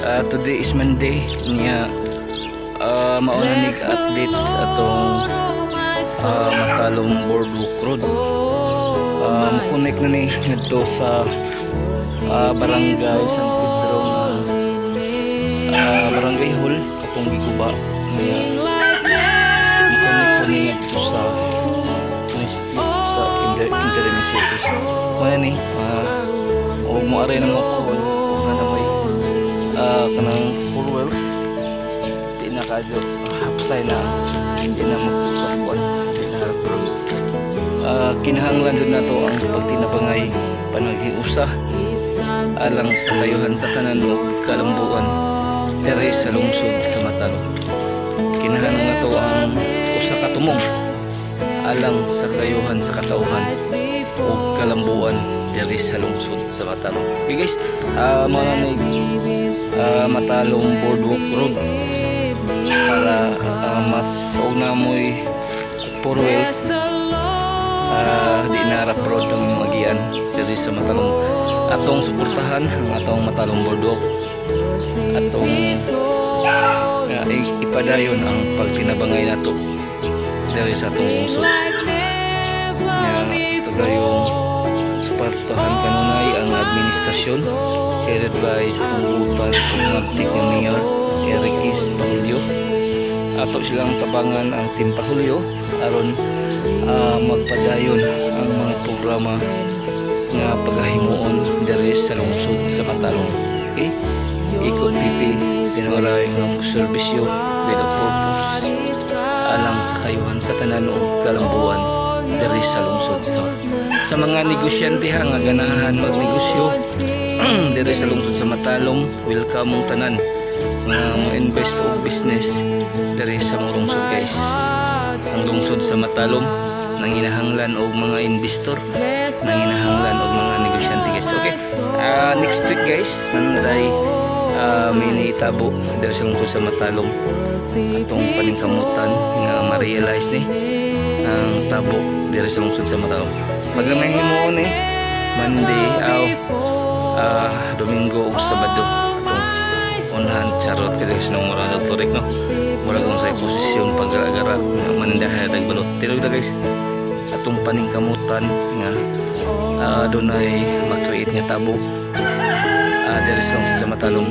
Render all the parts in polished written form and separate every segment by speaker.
Speaker 1: Today is Monday niya. Mauna nig update sa atong Matalom Boardwalk Road. Connect na ni ngadto sa barangay San Pedro na barangay hall atong gikuba niya. Connect ni ngadto sa interim service. Muna ni o mo aray na mo call na may kanang full wells di na kadyo hapsay na hindi na magpupuan di na kinahanglan dyan na to ang pagtinabangay panaghiusa alang sa kayuhan sa tanan o kalambuan dere sa lungsod sa Matalom. Kinahanglan na to ang usa ka tumong alang sa kayuhan sa katauhan o kalambuan dere sa lungsod sa Matalom. Okay guys, mga Matalom Boardwalk Road para mas una mo'y four wheels di narap road ang magian dere sa Matalom. Atong suportahan ang atong Matalom Boardwalk atong ipadayon ang pagtinabangay nato dere sa atong lungsod. Ito gayong suportahan kanunay ang administrasyon headed by sa pangbutan ng Abtik Mayor Eric S. Pahulyo. Ato silang tabangan ang Team Pahulyo aron magpadayon ang mga programa nga paghahimuon dere sa lungsod sa Matalom. Okay? Ikot PP tinuray ng serbisyo with a purpose alang sa kayuhan sa tanan ug kalambuan dere sa lungsod sa mga negosyante nga ganahan magnegosyo dere sa lungsod sa Matalom. Welcome mong tanan nga mo-invest og business dere sa lungsod guys. Ang lungsod sa Matalom nanginahanglan og mga investor, nanginahanglan og mga negosyante guys. Okay, next week guys nanday mini tabo dere sa lungsod sa Matalom atong paningkamutan nga ma-realize ni ang tabo dere sa lungsod sa Matalom. Paglamay mo ni Monday Domingo ug Sabado atong unahan charot kay sa nang mura doktorik no mura kung sa posisyon pag-agara manindahan dag balot tinuod guys atong paningkamutan nga dunay ma-create nga tabo dere sa lungsod sa Matalom.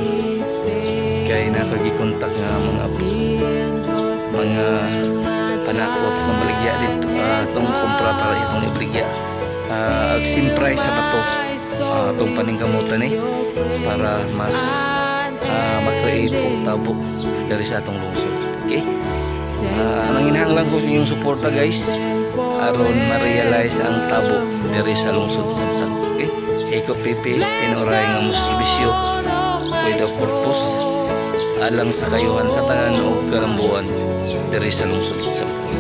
Speaker 1: Kay nakagikontak nga mga panakot pambaligya dito atong kumpra para itong ibaligya sim price sa bato atong paningkamutan para mas ma-create og tabo dere sa atong lungsod. Okay, nanginahanglan ko sa inyong suporta guys aron ma-realize ang tabo dere sa lungsod sa Matalom. Okay, Iko PP tinuray nga moserbisyo with a purpose alang sa kayuhan sa tanan ug kalambuan dere sa lungsod sa Matalom.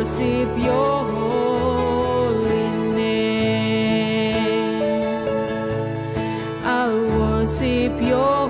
Speaker 2: Worship your holy name. I worship your